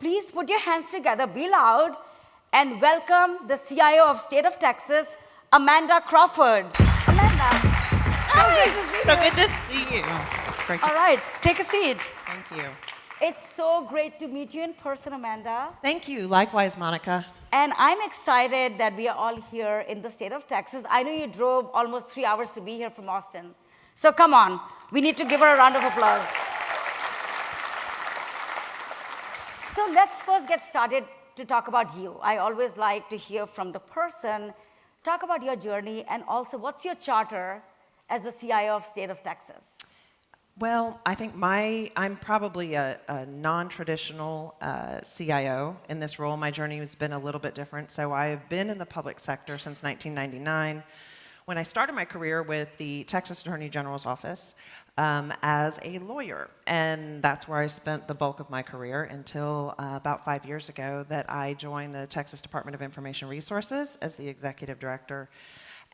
please put your hands together, be loud, and welcome the CIO of State of Texas, Amanda Crawford. Amanda, so good to see you. So good to see you. Great. All right, take a seat. Thank you. It's so great to meet you in person, Amanda. Thank you. Likewise, Monica. And I'm excited that we are all here in the state of Texas. I know you drove almost 3 hours to be here from Austin. So come on, we need to give her a round of applause. So let's first get started to talk about you. I always like to hear from the person, talk about your journey, and also what's your charter as the CIO of State of Texas? Well, I think I'm probably a non-traditional CIO in this role. My journey has been a little bit different. So I've been in the public sector since 1999, when I started my career with the Texas Attorney General's office as a lawyer. And that's where I spent the bulk of my career until about 5 years ago that I joined the Texas Department of Information Resources as the executive director.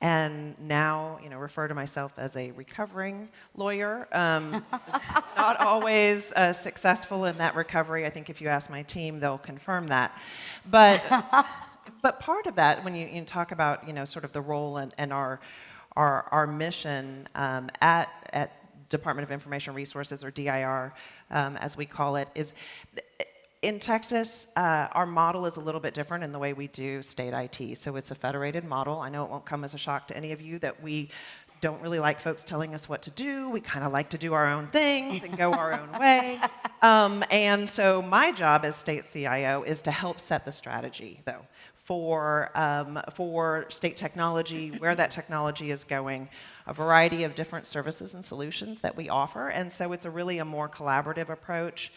And now, refer to myself as a recovering lawyer. Not always successful in that recovery. I think if you ask my team, they'll confirm that. But part of that, when you talk about, sort of the role and our mission at Department of Information Resources, or DIR, as we call it, is in Texas, our model is a little bit different in the way we do state IT. So it's a federated model. I know it won't come as a shock to any of you that we don't really like folks telling us what to do. We kind of like to do our own things and go our own way. And so my job as state CIO is to help set the strategy, though, for state technology, where that technology is going, a variety of different services and solutions that we offer. And so it's really a more collaborative approach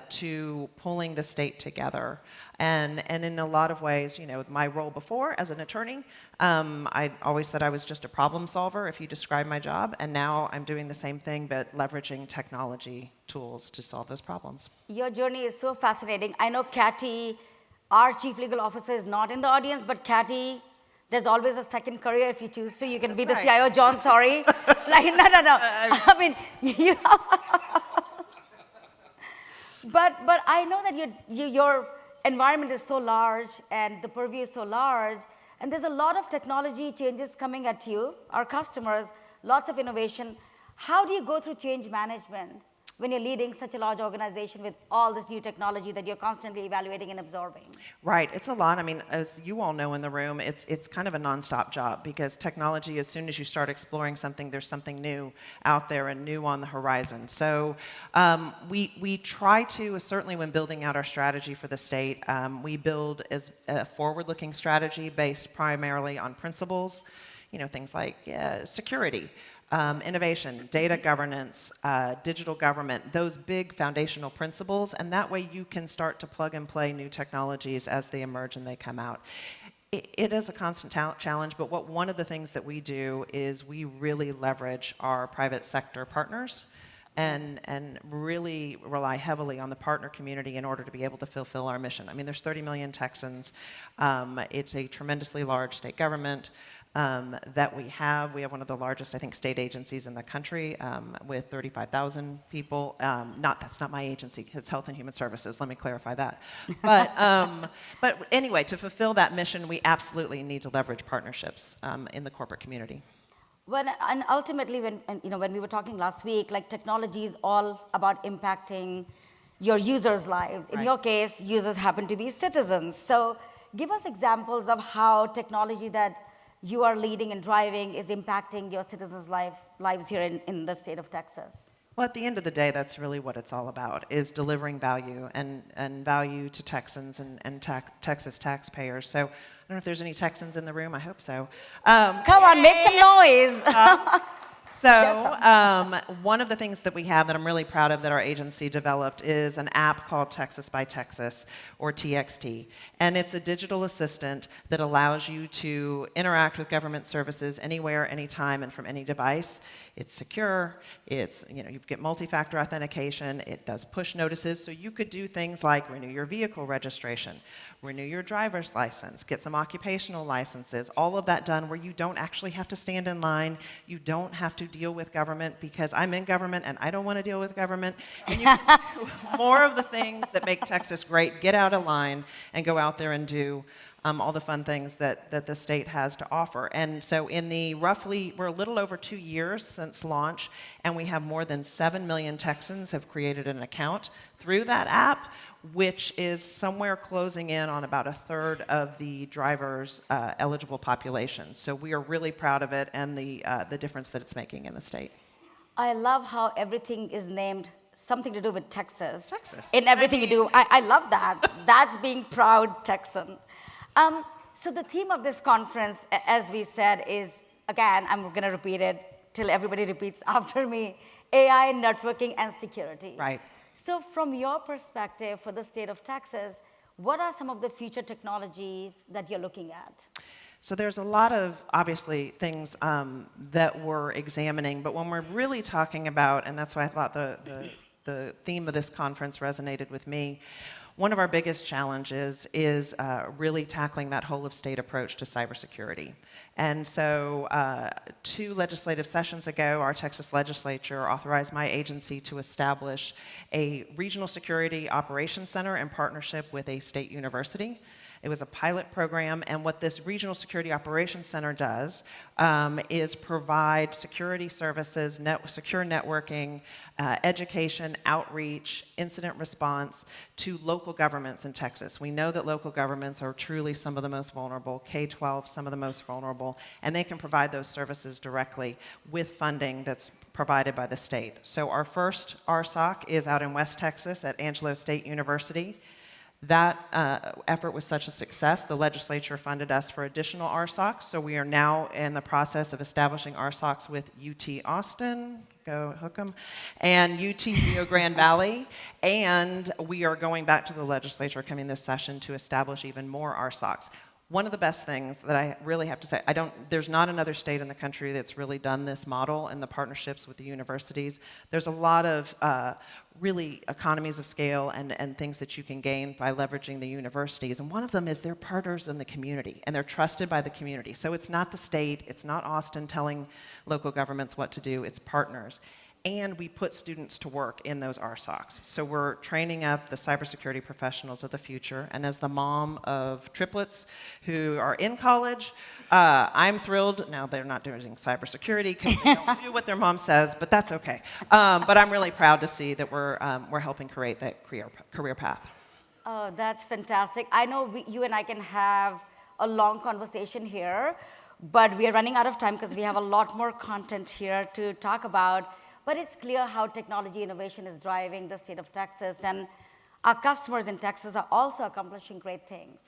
to pulling the state together. And in a lot of ways, my role before as an attorney, I always said I was just a problem solver if you describe my job. And now I'm doing the same thing, but leveraging technology tools to solve those problems. Your journey is so fascinating. I know Kathy, our chief legal officer, is not in the audience, but Kathy, there's always a second career if you choose to. You can be the CIO. John, sorry. No. I mean, But I know that your environment is so large and the purview is so large, and there's a lot of technology changes coming at you, our customers, lots of innovation. How do you go through change management when you're leading such a large organization with all this new technology that you're constantly evaluating and absorbing? Right, it's a lot. I mean, as you all know in the room, it's kind of a nonstop job, because technology, as soon as you start exploring something, there's something new out there and new on the horizon. So we try to, certainly when building out our strategy for the state, we build as a forward-looking strategy based primarily on principles, things like security, innovation, data governance, digital government, those big foundational principles, and that way you can start to plug and play new technologies as they emerge and they come out. It is a constant challenge, but one of the things that we do is we really leverage our private sector partners and really rely heavily on the partner community in order to be able to fulfill our mission. I mean, there's 30 million Texans. It's a tremendously large state government that we have. We have one of the largest, I think, state agencies in the country with 35,000 people. That's not my agency. It's Health and Human Services. Let me clarify that. But anyway, to fulfill that mission, we absolutely need to leverage partnerships in the corporate community. And ultimately, when we were talking last week, like, technology is all about impacting your users' lives. In your case, users happen to be citizens. So give us examples of how technology that you are leading and driving is impacting your citizens' lives here in the state of Texas. Well, at the end of the day, that's really what it's all about, is delivering value and value to Texans and Texas taxpayers. So I don't know if there's any Texans in the room. I hope so. Come on, make some noise. One of the things that we have that I'm really proud of that our agency developed is an app called Texas by Texas, or TXT. And it's a digital assistant that allows you to interact with government services anywhere, anytime, and from any device. It's secure. You get multi-factor authentication. It does push notices. So you could do things like renew your vehicle registration, renew your driver's license, get some occupational licenses, all of that done where you don't actually have to stand in line. You don't have to to deal with government because I'm in government and I don't want to deal with government. And you can do more of the things that make Texas great, get out of line, and go out there and do all the fun things that the state has to offer. And so we're a little over 2 years since launch, and we have more than 7 million Texans have created an account through that app, which is somewhere closing in on about a third of the drivers' eligible population. So we are really proud of it and the difference that it's making in the state. I love how everything is named something to do with Texas. Texas. In everything you do. I love that. That's being proud Texan. So the theme of this conference, as we said, is, again, I'm going to repeat it till everybody repeats after me, AI, networking, and security. Right. So from your perspective for the state of Texas, what are some of the future technologies that you're looking at? So there's a lot of, obviously, things that we're examining, but when we're really talking about, and that's why I thought the theme of this conference resonated with me, one of our biggest challenges is really tackling that whole of state approach to cybersecurity. And so 2 legislative sessions ago, our Texas legislature authorized my agency to establish a regional security operations center in partnership with a state university. It was a pilot program, and what this Regional Security Operations Center does is provide security services, secure networking, education, outreach, incident response to local governments in Texas. We know that local governments are truly some of the most vulnerable, K-12, some of the most vulnerable, and they can provide those services directly with funding that's provided by the state. So our first RSOC is out in West Texas at Angelo State University. That effort was such a success, the legislature funded us for additional RSOCs, so we are now in the process of establishing RSOCs with UT Austin, go hook 'em, and UT Rio Grande Valley, and we are going back to the legislature coming this session to establish even more RSOCs. One of the best things that I really have to say, there's not another state in the country that's really done this model and the partnerships with the universities. There's a lot of really economies of scale and things that you can gain by leveraging the universities. And one of them is they're partners in the community, and they're trusted by the community. So it's not the state, it's not Austin telling local governments what to do, it's partners. And we put students to work in those RSOCs. So we're training up the cybersecurity professionals of the future. And as the mom of triplets who are in college, I'm thrilled. Now they're not doing cybersecurity because they don't do what their mom says, but that's okay. But I'm really proud to see that we're helping create that career path. Oh, that's fantastic. I know you and I can have a long conversation here, but we are running out of time because we have a lot more content here to talk about. But it's clear how technology innovation is driving the state of Texas, and our customers in Texas are also accomplishing great things.